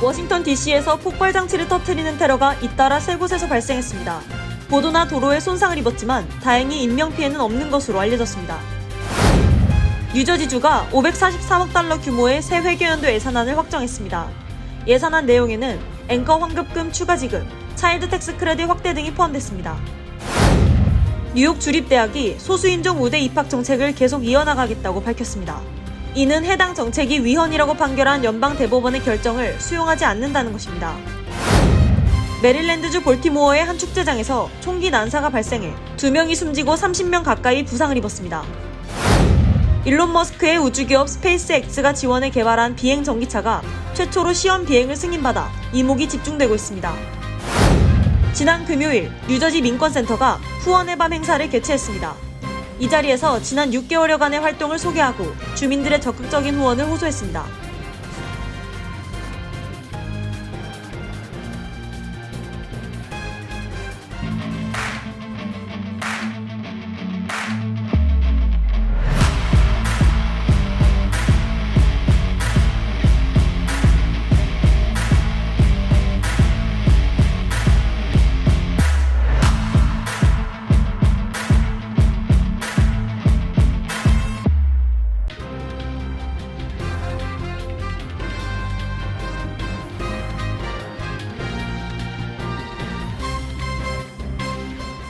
워싱턴 DC에서 폭발 장치를 터뜨리는 테러가 잇따라 세 곳에서 발생했습니다. 보도나 도로에 손상을 입었지만 다행히 인명피해는 없는 것으로 알려졌습니다. 뉴저지주가 543억 달러 규모의 새 회계연도 예산안을 확정했습니다. 예산안 내용에는 앵커 환급금 추가 지급, 차일드 텍스 크레딧 확대 등이 포함됐습니다. 뉴욕 주립대학이 소수인종 우대 입학 정책을 계속 이어나가겠다고 밝혔습니다. 이는 해당 정책이 위헌이라고 판결한 연방 대법원의 결정을 수용하지 않는다는 것입니다. 메릴랜드주 볼티모어의 한 축제장에서 총기 난사가 발생해 2명이 숨지고 30명 가까이 부상을 입었습니다. 일론 머스크의 우주기업 스페이스X가 지원해 개발한 비행 전기차가 최초로 시험 비행을 승인받아 이목이 집중되고 있습니다. 지난 금요일 뉴저지 민권센터가 후원의 밤 행사를 개최했습니다. 이 자리에서 지난 6개월여간의 활동을 소개하고 주민들의 적극적인 후원을 호소했습니다.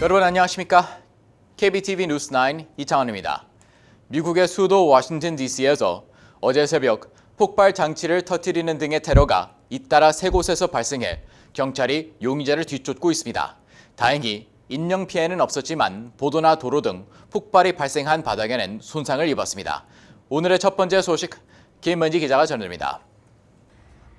여러분 안녕하십니까? KBTV 뉴스9 이창원입니다. 미국의 수도 워싱턴 DC에서 어제 새벽 폭발 장치를 터뜨리는 등의 테러가 잇따라 세 곳에서 발생해 경찰이 용의자를 뒤쫓고 있습니다. 다행히 인명피해는 없었지만 보도나 도로 등 폭발이 발생한 바닥에는 손상을 입었습니다. 오늘의 첫 번째 소식 김은지 기자가 전해드립니다.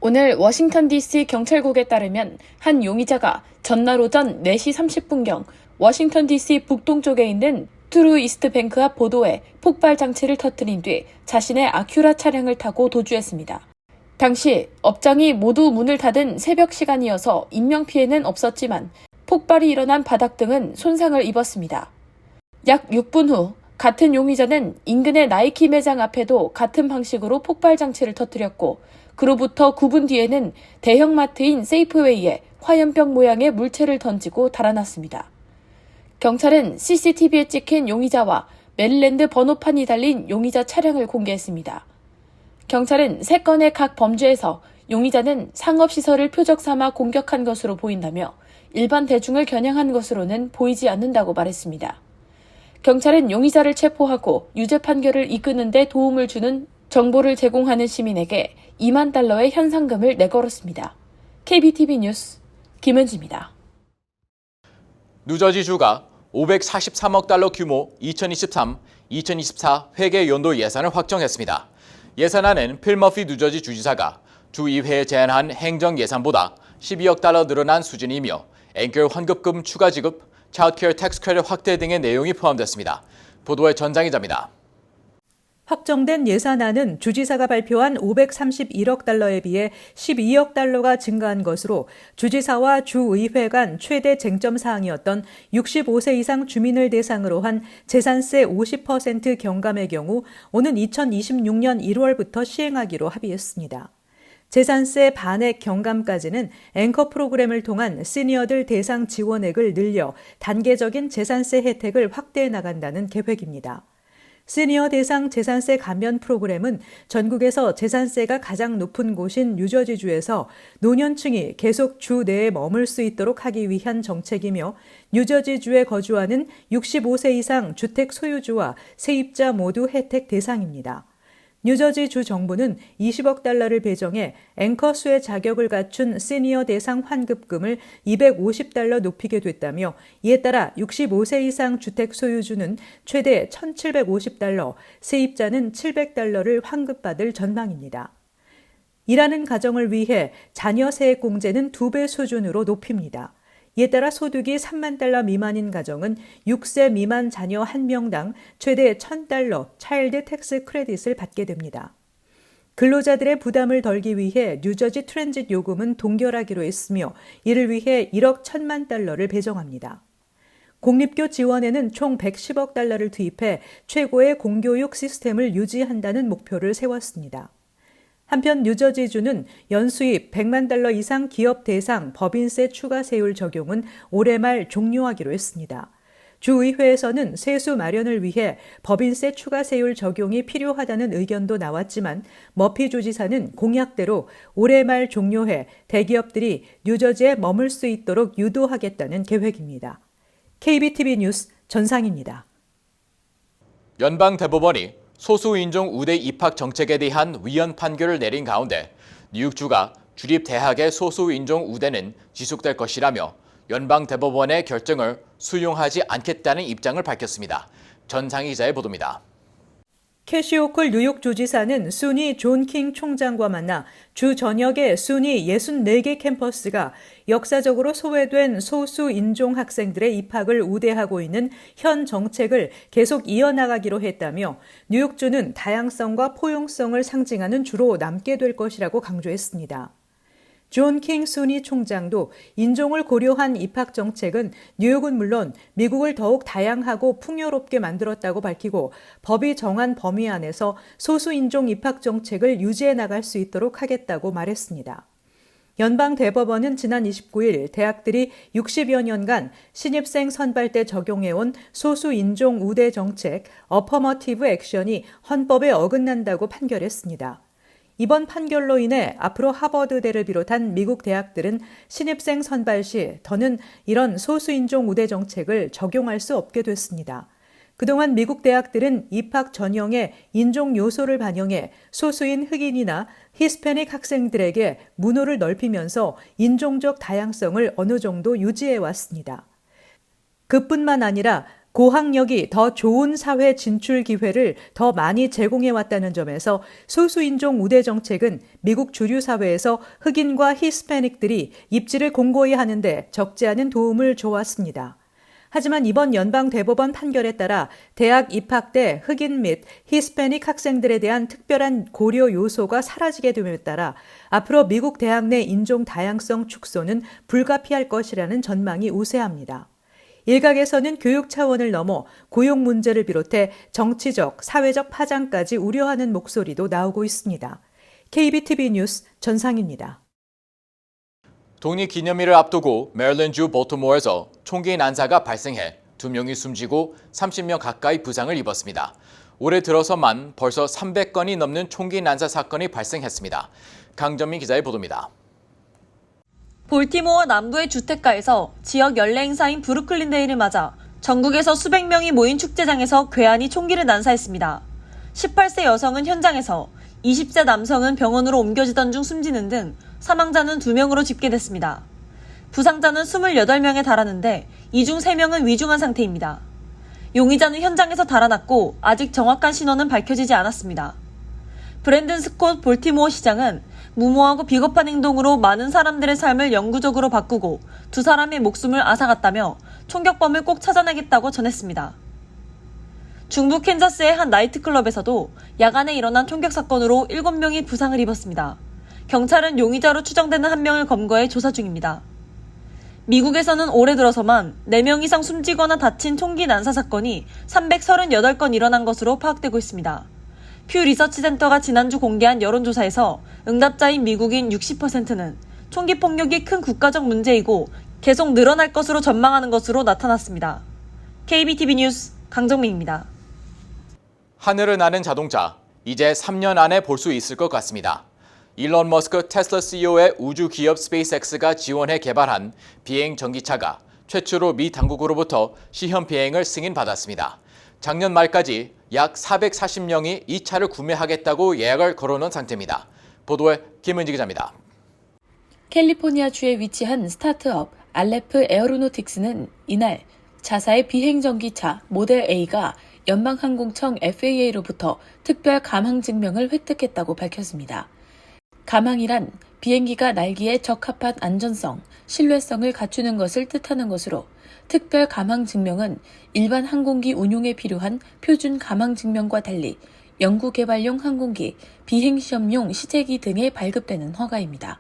오늘 워싱턴 DC 경찰국에 따르면 한 용의자가 전날 오전 4시 30분경 워싱턴 DC 북동쪽에 있는 트루 이스트 뱅크 앞 보도에 폭발 장치를 터뜨린 뒤 자신의 아큐라 차량을 타고 도주했습니다. 당시 업장이 모두 문을 닫은 새벽 시간이어서 인명피해는 없었지만 폭발이 일어난 바닥 등은 손상을 입었습니다. 약 6분 후 같은 용의자는 인근의 나이키 매장 앞에도 같은 방식으로 폭발 장치를 터뜨렸고 그로부터 9분 뒤에는 대형마트인 세이프웨이에 화염병 모양의 물체를 던지고 달아났습니다. 경찰은 CCTV에 찍힌 용의자와 메릴랜드 번호판이 달린 용의자 차량을 공개했습니다. 경찰은 3건의 각 범죄에서 용의자는 상업시설을 표적 삼아 공격한 것으로 보인다며 일반 대중을 겨냥한 것으로는 보이지 않는다고 말했습니다. 경찰은 용의자를 체포하고 유죄 판결을 이끄는 데 도움을 주는 정보를 제공하는 시민에게 2만 달러의 현상금을 내걸었습니다. KBTV 뉴스 김은지입니다. 뉴저지주가 543억 달러 규모 2023-2024 회계 연도 예산을 확정했습니다. 예산안은 필 머피 뉴저지 주지사가 주의회에 제안한 행정 예산보다 12억 달러 늘어난 수준이며 앵커 환급금 추가 지급, 차일드케어 텍스 크레딧 확대 등의 내용이 포함됐습니다. 보도의 전장 기자입니다. 확정된 예산안은 주지사가 발표한 531억 달러에 비해 12억 달러가 증가한 것으로 주지사와 주의회 간 최대 쟁점 사항이었던 65세 이상 주민을 대상으로 한 재산세 50% 경감의 경우 오는 2026년 1월부터 시행하기로 합의했습니다. 재산세 반액 경감까지는 앵커 프로그램을 통한 시니어들 대상 지원액을 늘려 단계적인 재산세 혜택을 확대해 나간다는 계획입니다. 시니어 대상 재산세 감면 프로그램은 전국에서 재산세가 가장 높은 곳인 뉴저지주에서 노년층이 계속 주 내에 머물 수 있도록 하기 위한 정책이며 뉴저지주에 거주하는 65세 이상 주택 소유주와 세입자 모두 혜택 대상입니다. 뉴저지주 정부는 20억 달러를 배정해 앵커 수의 자격을 갖춘 시니어 대상 환급금을 250달러 높이게 됐다며 이에 따라 65세 이상 주택 소유주는 최대 1,750달러, 세입자는 700달러를 환급받을 전망입니다. 일하는 가정을 위해 자녀 세액 공제는 2배 수준으로 높입니다. 이에 따라 소득이 3만 달러 미만인 가정은 6세 미만 자녀 1명당 최대 1,000달러 차일드 텍스 크레딧을 받게 됩니다. 근로자들의 부담을 덜기 위해 뉴저지 트랜짓 요금은 동결하기로 했으며 이를 위해 1억 1,000만 달러를 배정합니다. 공립교 지원에는 총 110억 달러를 투입해 최고의 공교육 시스템을 유지한다는 목표를 세웠습니다. 한편 뉴저지주는 연수입 100만 달러 이상 기업 대상 법인세 추가 세율 적용은 올해 말 종료하기로 했습니다. 주의회에서는 세수 마련을 위해 법인세 추가 세율 적용이 필요하다는 의견도 나왔지만 머피 주지사는 공약대로 올해 말 종료해 대기업들이 뉴저지에 머물 수 있도록 유도하겠다는 계획입니다. KBTV 뉴스 전상입니다. 연방대법원이 소수인종 우대 입학 정책에 대한 위헌 판결을 내린 가운데 뉴욕주가 주립대학의 소수인종 우대는 지속될 것이라며 연방대법원의 결정을 수용하지 않겠다는 입장을 밝혔습니다. 전상희 기자의 보도입니다. 캐시 호클 뉴욕주지사는 순위 존 킹 총장과 만나 주 전역의 순위 64개 캠퍼스가 역사적으로 소외된 소수 인종 학생들의 입학을 우대하고 있는 현 정책을 계속 이어나가기로 했다며 뉴욕주는 다양성과 포용성을 상징하는 주로 남게 될 것이라고 강조했습니다. 존 킹 순위 총장도 인종을 고려한 입학 정책은 뉴욕은 물론 미국을 더욱 다양하고 풍요롭게 만들었다고 밝히고 법이 정한 범위 안에서 소수인종 입학 정책을 유지해 나갈 수 있도록 하겠다고 말했습니다. 연방대법원은 지난 29일 대학들이 60여 년간 신입생 선발 때 적용해온 소수인종 우대 정책 어퍼머티브 액션이 헌법에 어긋난다고 판결했습니다. 이번 판결로 인해 앞으로 하버드대를 비롯한 미국 대학들은 신입생 선발 시 더는 이런 소수인종 우대 정책을 적용할 수 없게 됐습니다. 그동안 미국 대학들은 입학 전형에 인종 요소를 반영해 소수인 흑인이나 히스패닉 학생들에게 문호를 넓히면서 인종적 다양성을 어느 정도 유지해 왔습니다. 그뿐만 아니라 고학력이 더 좋은 사회 진출 기회를 더 많이 제공해 왔다는 점에서 소수인종 우대 정책은 미국 주류 사회에서 흑인과 히스패닉들이 입지를 공고히 하는데 적지 않은 도움을 줘왔습니다. 하지만 이번 연방대법원 판결에 따라 대학 입학 때 흑인 및 히스패닉 학생들에 대한 특별한 고려 요소가 사라지게 됨에 따라 앞으로 미국 대학 내 인종 다양성 축소는 불가피할 것이라는 전망이 우세합니다. 일각에서는 교육 차원을 넘어 고용 문제를 비롯해 정치적, 사회적 파장까지 우려하는 목소리도 나오고 있습니다. KBTV 뉴스 전상입니다. 독립기념일을 앞두고 메릴랜드주 볼티모어에서 총기 난사가 발생해 2명이 숨지고 30명 가까이 부상을 입었습니다. 올해 들어서만 벌써 300건이 넘는 총기 난사 사건이 발생했습니다. 강전민 기자의 보도입니다. 볼티모어 남부의 주택가에서 지역 연례 행사인 브루클린 데이를 맞아 전국에서 수백 명이 모인 축제장에서 괴한이 총기를 난사했습니다. 18세 여성은 현장에서, 20세 남성은 병원으로 옮겨지던 중 숨지는 등 사망자는 2명으로 집계됐습니다. 부상자는 28명에 달하는데 이 중 3명은 위중한 상태입니다. 용의자는 현장에서 달아났고 아직 정확한 신원은 밝혀지지 않았습니다. 브랜든 스콧 볼티모어 시장은 무모하고 비겁한 행동으로 많은 사람들의 삶을 영구적으로 바꾸고 2사람의 목숨을 앗아갔다며 총격범을 꼭 찾아내겠다고 전했습니다. 중부 캔자스의 한 나이트클럽에서도 야간에 일어난 총격 사건으로 7명이 부상을 입었습니다. 경찰은 용의자로 추정되는 1명을 검거해 조사 중입니다. 미국에서는 올해 들어서만 4명 이상 숨지거나 다친 총기 난사 사건이 338건 일어난 것으로 파악되고 있습니다. 퓨 리서치 센터가 지난주 공개한 여론조사에서 응답자인 미국인 60%는 총기 폭력이 큰 국가적 문제이고 계속 늘어날 것으로 전망하는 것으로 나타났습니다. KBTV 뉴스 강정민입니다. 하늘을 나는 자동차, 이제 3년 안에 볼 수 있을 것 같습니다. 일론 머스크 테슬라 CEO의 우주 기업 스페이스X가 지원해 개발한 비행 전기차가 최초로 미 당국으로부터 시험 비행을 승인받았습니다. 작년 말까지 약 440명이 이 차를 구매하겠다고 예약을 걸어놓은 상태입니다. 보도에 김은지 기자입니다. 캘리포니아주에 위치한 스타트업 알레프 에어로노틱스는 이날 자사의 비행 전기차 모델 A가 연방항공청 FAA로부터 특별 감항 증명을 획득했다고 밝혔습니다. 감항이란 비행기가 날기에 적합한 안전성, 신뢰성을 갖추는 것을 뜻하는 것으로 특별 감항 증명은 일반 항공기 운용에 필요한 표준 감항 증명과 달리 연구개발용 항공기, 비행시험용 시제기 등에 발급되는 허가입니다.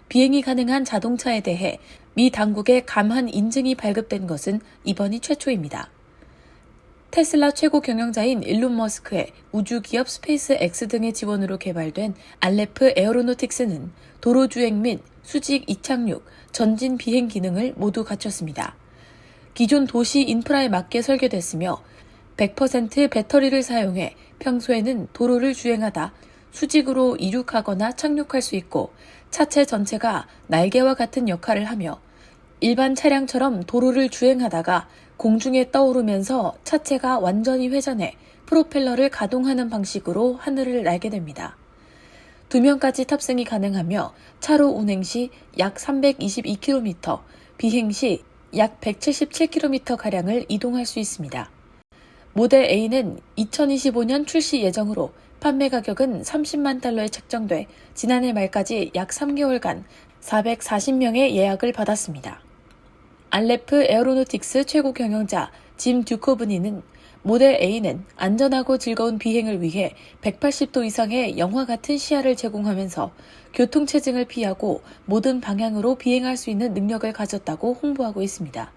비행이 가능한 자동차에 대해 미 당국의 감한 인증이 발급된 것은 이번이 최초입니다. 테슬라 최고 경영자인 일론 머스크의 우주기업 스페이스X 등의 지원으로 개발된 알레프 에어로노틱스는 도로주행 및 수직 이착륙, 전진 비행 기능을 모두 갖췄습니다. 기존 도시 인프라에 맞게 설계됐으며 100% 배터리를 사용해 평소에는 도로를 주행하다 수직으로 이륙하거나 착륙할 수 있고 차체 전체가 날개와 같은 역할을 하며 일반 차량처럼 도로를 주행하다가 공중에 떠오르면서 차체가 완전히 회전해 프로펠러를 가동하는 방식으로 하늘을 날게 됩니다. 2명까지 탑승이 가능하며 차로 운행 시 약 322km, 비행 시 약 177km가량을 이동할 수 있습니다. 모델 A는 2025년 출시 예정으로 판매 가격은 30만 달러에 책정돼 지난해 말까지 약 3개월간 440명의 예약을 받았습니다. 알레프 에어로노틱스 최고 경영자 짐 듀코브니는 모델 A는 안전하고 즐거운 비행을 위해 180도 이상의 영화 같은 시야를 제공하면서 교통체증을 피하고 모든 방향으로 비행할 수 있는 능력을 가졌다고 홍보하고 있습니다.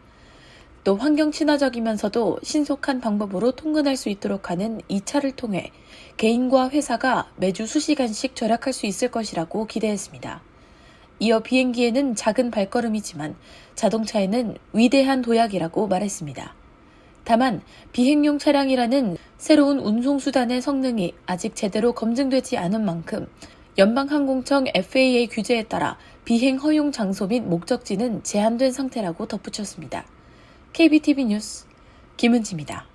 또 환경 친화적이면서도 신속한 방법으로 통근할 수 있도록 하는 이 차를 통해 개인과 회사가 매주 수시간씩 절약할 수 있을 것이라고 기대했습니다. 이어 비행기에는 작은 발걸음이지만 자동차에는 위대한 도약이라고 말했습니다. 다만 비행용 차량이라는 새로운 운송수단의 성능이 아직 제대로 검증되지 않은 만큼 연방항공청 FAA 규제에 따라 비행 허용 장소 및 목적지는 제한된 상태라고 덧붙였습니다. KBTV 뉴스 김은지입니다.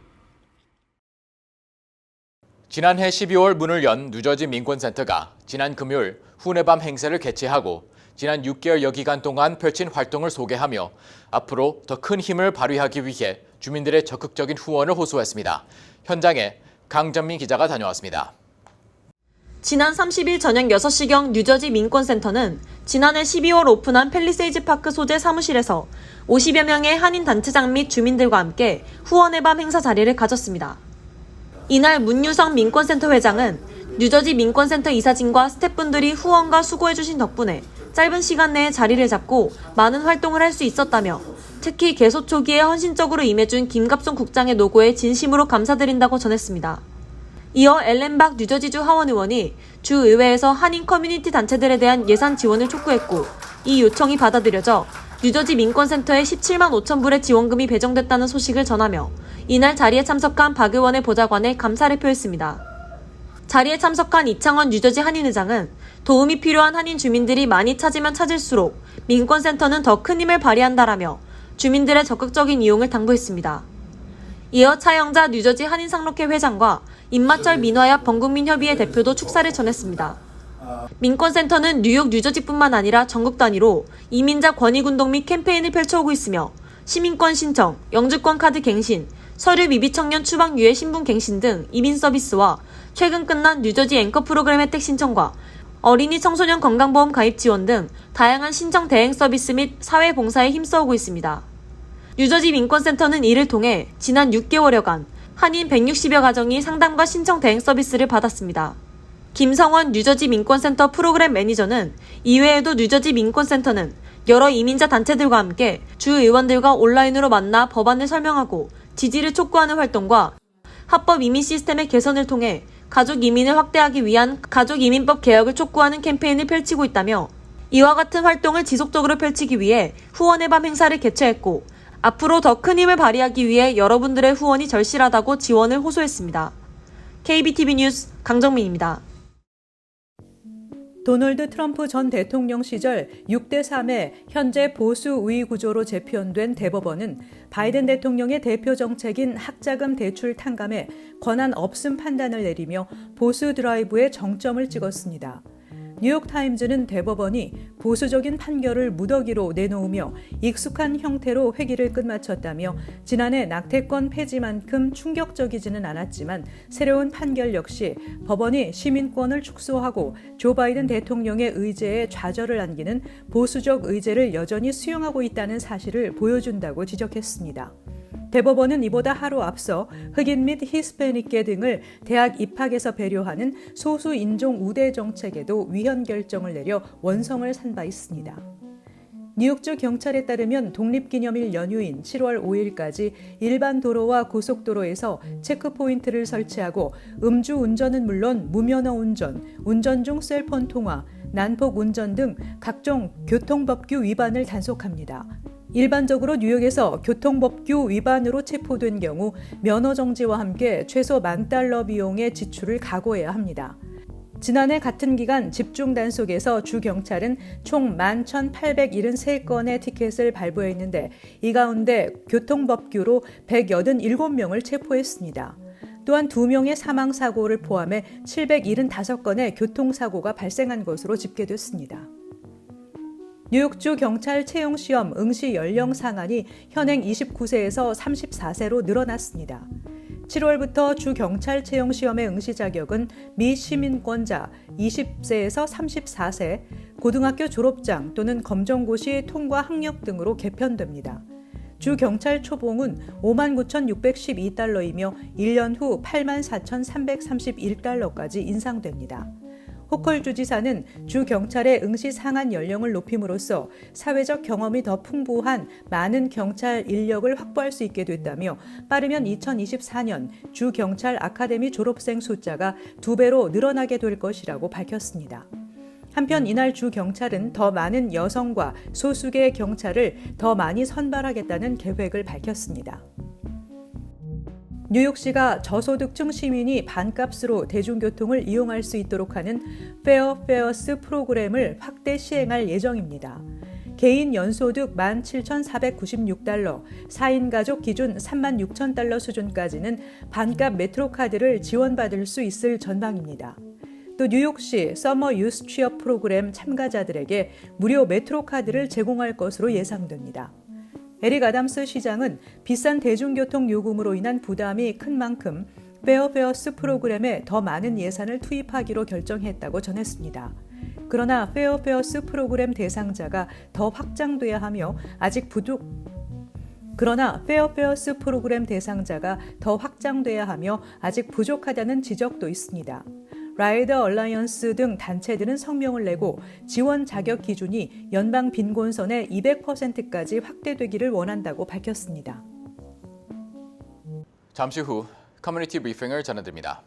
지난해 12월 문을 연 뉴저지 민권센터가 지난 금요일 후네밤 행사를 개최하고 지난 6개월여 기간 동안 펼친 활동을 소개하며 앞으로 더 큰 힘을 발휘하기 위해 주민들의 적극적인 후원을 호소했습니다. 현장에 강전민 기자가 다녀왔습니다. 지난 30일 저녁 6시경 뉴저지 민권센터는 지난해 12월 오픈한 팰리세이즈 파크 소재 사무실에서 50여 명의 한인 단체장 및 주민들과 함께 후원의 밤 행사 자리를 가졌습니다. 이날 문유성 민권센터 회장은 뉴저지 민권센터 이사진과 스태프분들이 후원과 수고해주신 덕분에 짧은 시간 내에 자리를 잡고 많은 활동을 할 수 있었다며 특히 개소 초기에 헌신적으로 임해준 김갑송 국장의 노고에 진심으로 감사드린다고 전했습니다. 이어 엘렌박 뉴저지주 하원 의원이 주 의회에서 한인 커뮤니티 단체들에 대한 예산 지원을 촉구했고 이 요청이 받아들여져 뉴저지 민권센터에 17만 5천 불의 지원금이 배정됐다는 소식을 전하며 이날 자리에 참석한 박 의원의 보좌관에 감사를 표했습니다. 자리에 참석한 이창원 뉴저지 한인의장은 도움이 필요한 한인 주민들이 많이 찾으면 찾을수록 민권센터는 더 큰 힘을 발휘한다라며 주민들의 적극적인 이용을 당부했습니다. 이어 차영자 뉴저지 한인상록회 회장과 임마철 민화협 범국민협의회 대표도 축사를 전했습니다. 민권센터는 뉴욕 뉴저지뿐만 아니라 전국 단위로 이민자 권익운동 및 캠페인을 펼쳐오고 있으며 시민권 신청, 영주권 카드 갱신, 서류 미비 청년 추방 유예 신분 갱신 등 이민 서비스와 최근 끝난 뉴저지 앵커 프로그램 혜택 신청과 어린이 청소년 건강보험 가입 지원 등 다양한 신청 대행 서비스 및 사회봉사에 힘써오고 있습니다. 뉴저지 민권센터는 이를 통해 지난 6개월여간 한인 160여 가정이 상담과 신청 대행 서비스를 받았습니다. 김성원 뉴저지 민권센터 프로그램 매니저는 이외에도 뉴저지 민권센터는 여러 이민자 단체들과 함께 주 의원들과 온라인으로 만나 법안을 설명하고 지지를 촉구하는 활동과 합법 이민 시스템의 개선을 통해 가족 이민을 확대하기 위한 가족 이민법 개혁을 촉구하는 캠페인을 펼치고 있다며 이와 같은 활동을 지속적으로 펼치기 위해 후원의 밤 행사를 개최했고 앞으로 더 큰 힘을 발휘하기 위해 여러분들의 후원이 절실하다고 지원을 호소했습니다. KBTV 뉴스 강정민입니다. 도널드 트럼프 전 대통령 시절 6대3의 현재 보수 우위 구조로 재편된 대법원은 바이든 대통령의 대표 정책인 학자금 대출 탕감에 권한 없음 판단을 내리며 보수 드라이브에 정점을 찍었습니다. 뉴욕타임즈는 대법원이 보수적인 판결을 무더기로 내놓으며 익숙한 형태로 회기를 끝마쳤다며 지난해 낙태권 폐지만큼 충격적이지는 않았지만 새로운 판결 역시 법원이 시민권을 축소하고 조 바이든 대통령의 의제에 좌절을 안기는 보수적 의제를 여전히 수용하고 있다는 사실을 보여준다고 지적했습니다. 대법원은 이보다 하루 앞서 흑인 및 히스패닉계 등을 대학 입학에서 배려하는 소수 인종 우대 정책에도 위헌 결정을 내려 원성을 산 바 있습니다. 뉴욕주 경찰에 따르면 독립기념일 연휴인 7월 5일까지 일반 도로와 고속도로에서 체크포인트를 설치하고 음주 운전은 물론 무면허 운전, 운전 중 셀폰 통화, 난폭 운전 등 각종 교통법규 위반을 단속합니다. 일반적으로 뉴욕에서 교통법규 위반으로 체포된 경우 면허 정지와 함께 최소 $10,000 비용의 지출을 각오해야 합니다. 지난해 같은 기간 집중 단속에서 주 경찰은 총 11,873건의 티켓을 발부했는데 이 가운데 교통법규로 187명을 체포했습니다. 또한 2명의 사망사고를 포함해 775건의 교통사고가 발생한 것으로 집계됐습니다. 뉴욕주 경찰 채용시험 응시 연령 상한이 현행 29세에서 34세로 늘어났습니다. 7월부터 주 경찰 채용 시험의 응시 자격은 미시민권자 20세에서 34세, 고등학교 졸업장 또는 검정고시 통과 학력 등으로 개편됩니다. 주 경찰 초봉은 $59,612이며 1년 후 $84,331까지 인상됩니다. 호컬 주지사는 주 경찰의 응시 상한 연령을 높임으로써 사회적 경험이 더 풍부한 많은 경찰 인력을 확보할 수 있게 됐다며 빠르면 2024년 주 경찰 아카데미 졸업생 숫자가 2배로 늘어나게 될 것이라고 밝혔습니다. 한편 이날 주 경찰은 더 많은 여성과 소수계 경찰을 더 많이 선발하겠다는 계획을 밝혔습니다. 뉴욕시가 저소득층 시민이 반값으로 대중교통을 이용할 수 있도록 하는 페어 페어스 프로그램을 확대 시행할 예정입니다. 개인 연소득 $17,496, 4인 가족 기준 $36,000 수준까지는 반값 메트로카드를 지원받을 수 있을 전망입니다. 또 뉴욕시 서머 유스 취업 프로그램 참가자들에게 무료 메트로카드를 제공할 것으로 예상됩니다. 에릭 아담스 시장은 비싼 대중교통 요금으로 인한 부담이 큰 만큼 페어페어스 프로그램에 더 많은 예산을 투입하기로 결정했다고 전했습니다. 그러나 페어페어스 프로그램 대상자가 더 확장돼야 하며 아직 부족하다는 지적도 있습니다. 라이더 얼라이언스 등 단체들은 성명을 내고 지원 자격 기준이 연방 빈곤선의 200%까지 확대되기를 원한다고 밝혔습니다. 잠시 후 커뮤니티 브리핑을 전해드립니다.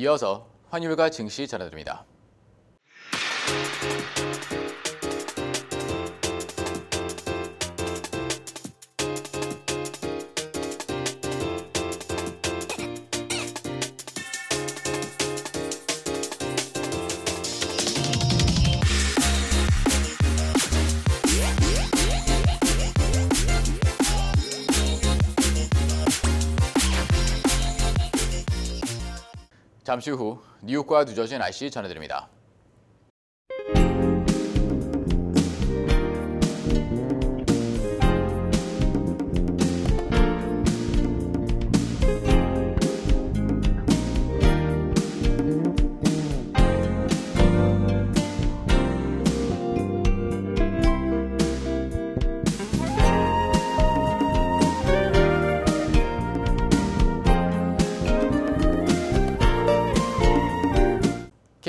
이어서 환율과 증시 전해드립니다. 잠시 후 뉴욕과 뉴저지 날씨 전해드립니다.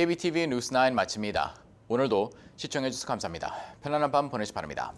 KBTV 뉴스9 마칩니다. 오늘도 시청해주셔서 감사합니다. 편안한 밤 보내시 바랍니다.